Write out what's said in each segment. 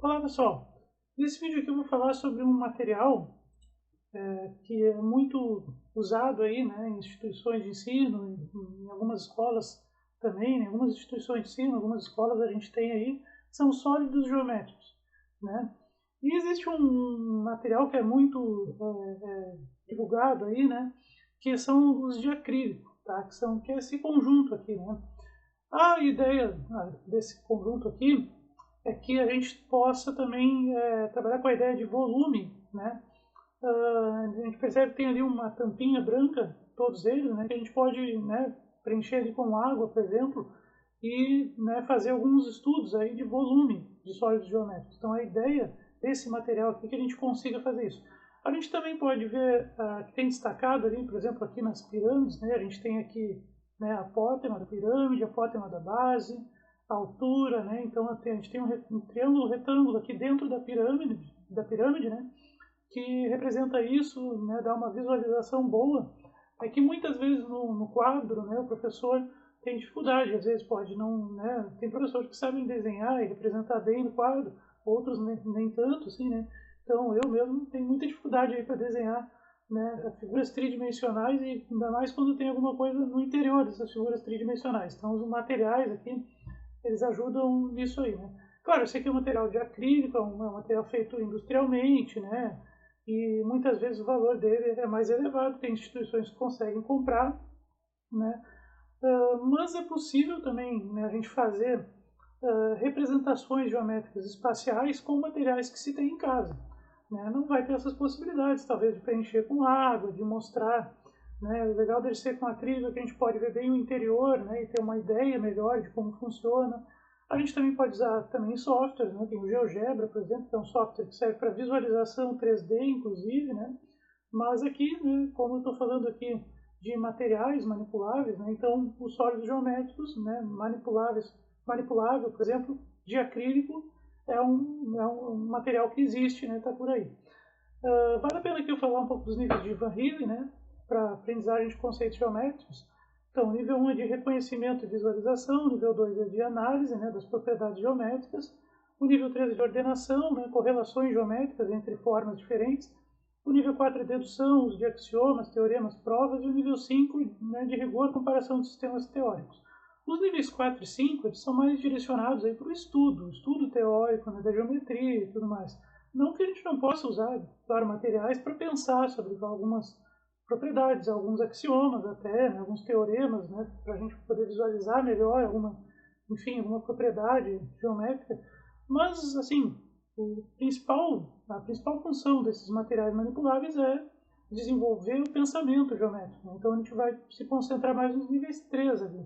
Olá pessoal, nesse vídeo aqui eu vou falar sobre um material que é muito usado aí, né, em instituições de ensino, em algumas escolas também, em algumas instituições de ensino, algumas escolas a gente tem aí, são sólidos geométricos, né? E existe um material que é muito divulgado aí, né, que são os de acrílico, tá? Que é esse conjunto aqui, né? A ideia desse conjunto aqui é que a gente possa também trabalhar com a ideia de volume, né? A gente percebe que tem ali uma tampinha branca, todos eles, né? Que a gente pode, né, preencher ali com água, por exemplo, e, né, fazer alguns estudos aí de volume de sólidos geométricos. Então a ideia desse material aqui é que a gente consiga fazer isso. A gente também pode ver que tem destacado ali, por exemplo, aqui nas pirâmides, né? A gente tem aqui, né, a apótema da pirâmide, a apótema da base, a altura, né? Então a gente tem um triângulo retângulo aqui dentro da pirâmide, né? Que representa isso, né? Dá uma visualização boa. É que muitas vezes no quadro, né, o professor tem dificuldade, às vezes pode não, né? Tem professores que sabem desenhar e representar bem no quadro, outros nem tanto, assim, né? Então eu mesmo tenho muita dificuldade aí para desenhar, né, figuras tridimensionais e ainda mais quando tem alguma coisa no interior dessas figuras tridimensionais. Então os materiais aqui eles ajudam nisso aí, né? Claro, esse aqui é um material de acrílico, é um material feito industrialmente, né? E muitas vezes o valor dele é mais elevado, tem instituições que conseguem comprar, né? Mas é possível também, né, a gente fazer representações geométricas espaciais com materiais que se tem em casa, né? Não vai ter essas possibilidades, talvez, de preencher com água, de mostrar, né? O legal dele ser com acrílico é que a gente pode ver bem o interior, né, e ter uma ideia melhor de como funciona. A gente também pode usar também softwares, né? Tem o GeoGebra, por exemplo, que é um software que serve para visualização 3D, inclusive, né? Mas aqui, né, como eu estou falando aqui de materiais manipuláveis, né, então os sólidos geométricos, né, manipulável, por exemplo, de acrílico, é um material que existe, né, está por aí. Vale a pena aqui eu falar um pouco dos níveis de Van Rhee, né, para aprendizagem de conceitos geométricos. Então, o nível 1 é de reconhecimento e visualização, o nível 2 é de análise, né, das propriedades geométricas, o nível 3 é de ordenação, né, correlações geométricas entre formas diferentes, o nível 4 é dedução, uso de axiomas, teoremas, provas, e o nível 5, né, de rigor, comparação de sistemas teóricos. Os níveis 4 e 5 eles são mais direcionados para o estudo teórico, né, da geometria e tudo mais. Não que a gente não possa usar, claro, materiais para pensar sobre algumas propriedades, alguns axiomas até, né, alguns teoremas, né, para a gente poder visualizar melhor alguma propriedade geométrica. Mas, assim, a principal função desses materiais manipuláveis é desenvolver o pensamento geométrico. Né? Então a gente vai se concentrar mais nos níveis 3 ali.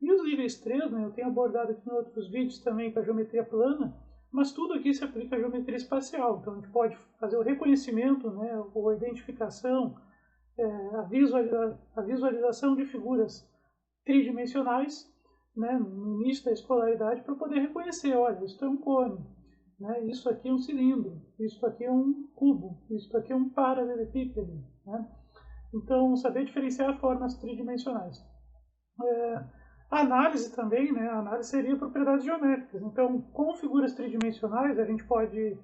E os níveis 3, né, eu tenho abordado aqui em outros vídeos também com a geometria plana, mas tudo aqui se aplica à geometria espacial. Então a gente pode fazer o reconhecimento, né, ou a identificação, a visualização de figuras tridimensionais, né, no início da escolaridade, para poder reconhecer, olha, isso é um cone, né, isso aqui é um cilindro, isso aqui é um cubo, isso aqui é um paralelepípedo, né? Então, saber diferenciar formas tridimensionais. A análise também, né, a análise seria propriedades geométricas. Então, com figuras tridimensionais, a gente pode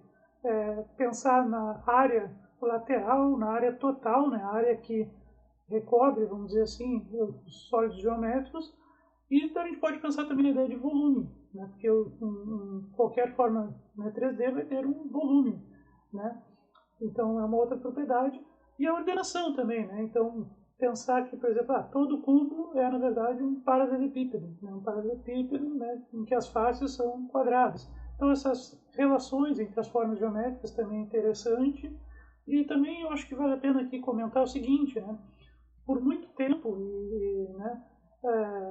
pensar na área lateral, na área total, né, a área que recobre, vamos dizer assim, os sólidos geométricos, e a gente pode pensar também na ideia de volume, né, porque qualquer forma, né, 3D vai ter um volume, né, então é uma outra propriedade. E a ordenação também, né, então pensar que, por exemplo, todo cubo é, na verdade, um paralelepípedo, né, né, em que as faces são quadradas. Então essas relações entre as formas geométricas também é interessante. E também eu acho que vale a pena aqui comentar o seguinte, né, por muito tempo, né,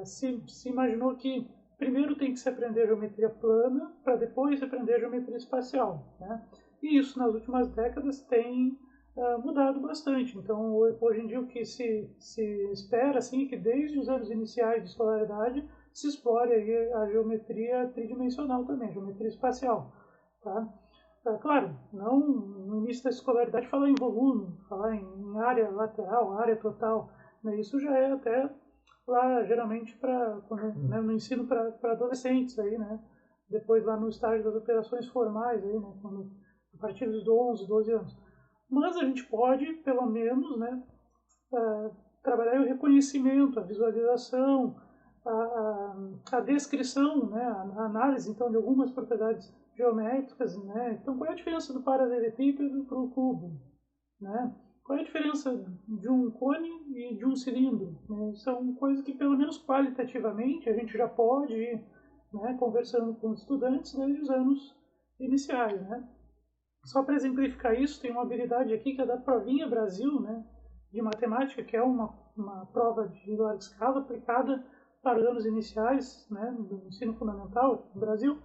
se imaginou que primeiro tem que se aprender geometria plana para depois se aprender geometria espacial, né? E isso nas últimas décadas tem mudado bastante. Então hoje em dia o que se espera assim, é que desde os anos iniciais de escolaridade se explore aí a geometria tridimensional também, geometria espacial, tá? Claro, não no início da escolaridade falar em volume, falar em área lateral, área total, né? Isso já é até lá geralmente para, né, no ensino para adolescentes aí, né? depois lá no estágio das operações formais, aí, né, a partir dos 11, 12 anos. Mas a gente pode, pelo menos, né, trabalhar o reconhecimento, a visualização, a descrição, né, a análise então de algumas propriedades geométricas, né? Então, qual é a diferença do paralelepípedo para o cubo, né? Qual é a diferença de um cone e de um cilindro, né? São coisas que, pelo menos qualitativamente, a gente já pode ir, né, conversando com os estudantes desde os anos iniciais, né? Só para exemplificar isso, tem uma habilidade aqui que é da Provinha Brasil, né, de matemática, que é uma prova de larga escala aplicada para os anos iniciais, né, do ensino fundamental no Brasil,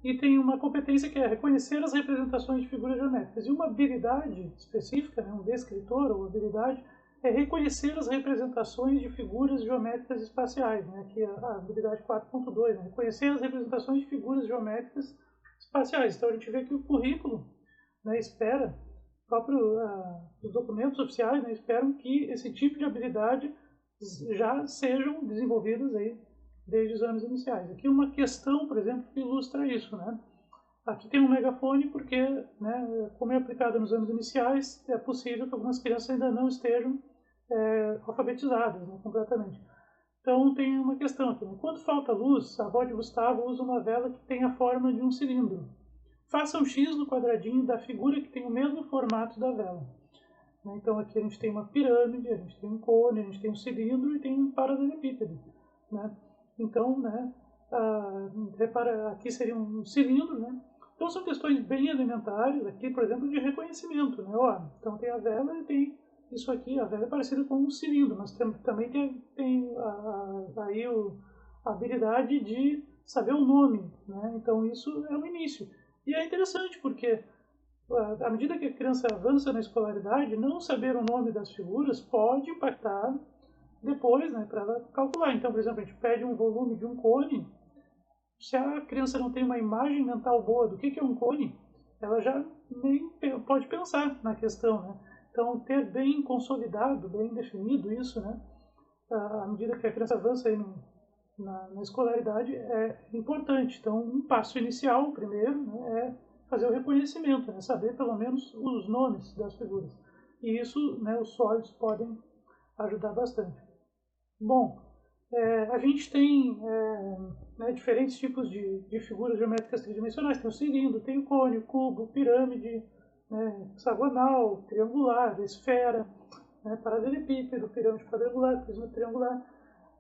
e tem uma competência que é reconhecer as representações de figuras geométricas. E uma habilidade específica, né, um descritor ou habilidade, é reconhecer as representações de figuras geométricas espaciais, né, que é a habilidade 4.2, né, reconhecer as representações de figuras geométricas espaciais. Então a gente vê que o currículo, né, espera, os documentos oficiais, né, esperam que esse tipo de habilidade já sejam desenvolvidas aí desde os anos iniciais. Aqui uma questão, por exemplo, que ilustra isso, né? Aqui tem um megafone porque, né, como é aplicado nos anos iniciais, é possível que algumas crianças ainda não estejam alfabetizadas, né, completamente. Então tem uma questão aqui, né? Quando falta luz, a avó de Gustavo usa uma vela que tem a forma de um cilindro. Faça um X no quadradinho da figura que tem o mesmo formato da vela. Então aqui a gente tem uma pirâmide, a gente tem um cone, a gente tem um cilindro e tem um paralelepípedo, né? Então, né, repara, aqui seria um cilindro, né? Então são questões bem elementares aqui, por exemplo, de reconhecimento, né? Ó, então tem a vela e tem isso aqui, a vela é parecida com um cilindro, mas também tem aí a habilidade de saber o nome, né? Então isso é o início. E é interessante porque à medida que a criança avança na escolaridade, não saber o nome das figuras pode impactar depois, né, para ela calcular. Então, por exemplo, a gente pede um volume de um cone, se a criança não tem uma imagem mental boa do que é um cone, ela já nem pode pensar na questão, né? Então, ter bem consolidado, bem definido isso, né, à medida que a criança avança aí na escolaridade, é importante. Então, um passo inicial, primeiro, né, é fazer o reconhecimento, né, saber pelo menos os nomes das figuras. E isso, né, os sólidos podem ajudar bastante. Bom, a gente tem né, diferentes tipos de figuras geométricas tridimensionais. Tem o cilindro, tem o cone, o cubo, pirâmide, né, hexagonal, triangular, esfera, né, paralelepípedo, pirâmide quadrangular, prisma triangular.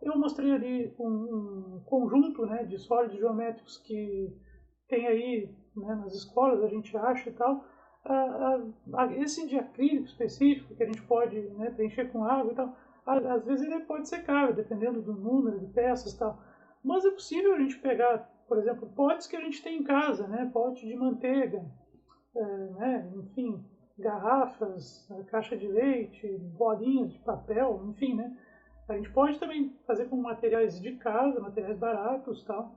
Eu mostrei ali um conjunto, né, de sólidos geométricos que tem aí, né, nas escolas, a gente acha e tal. Esse de acrílico específico, que a gente pode, né, preencher com água e tal, às vezes ele pode ser caro, dependendo do número de peças e tal. Mas é possível a gente pegar, por exemplo, potes que a gente tem em casa, né, pote de manteiga, né, enfim, garrafas, caixa de leite, bolinhas de papel, enfim, né. A gente pode também fazer com materiais de casa, materiais baratos, tal,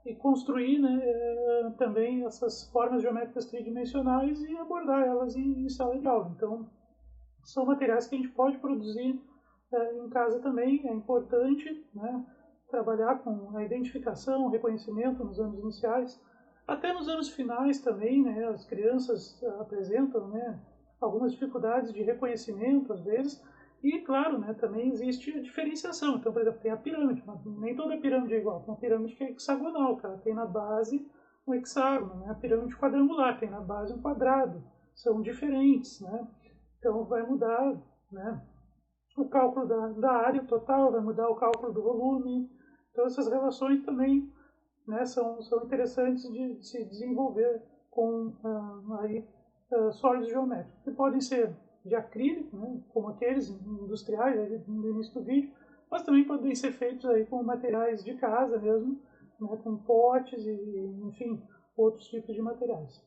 e construir, né, também essas formas geométricas tridimensionais e abordar elas em sala de aula. Então, são materiais que a gente pode produzir em casa também. É importante, né, trabalhar com a identificação, o reconhecimento nos anos iniciais. Até nos anos finais também, né, as crianças apresentam, né, algumas dificuldades de reconhecimento, às vezes. E, claro, né, também existe a diferenciação. Então, por exemplo, tem a pirâmide, mas nem toda pirâmide é igual. Tem a pirâmide que é hexagonal, cara, tem na base um hexágono, né? A pirâmide quadrangular tem na base um quadrado. São diferentes, né? Então, vai mudar, né, o cálculo da área total, vai mudar o cálculo do volume. Então, essas relações também, né, são interessantes de se desenvolver com sólidos geométricos, que podem ser de acrílico, né, como aqueles industriais aí no início do vídeo, mas também podem ser feitos aí com materiais de casa mesmo, né, com potes e, enfim, outros tipos de materiais.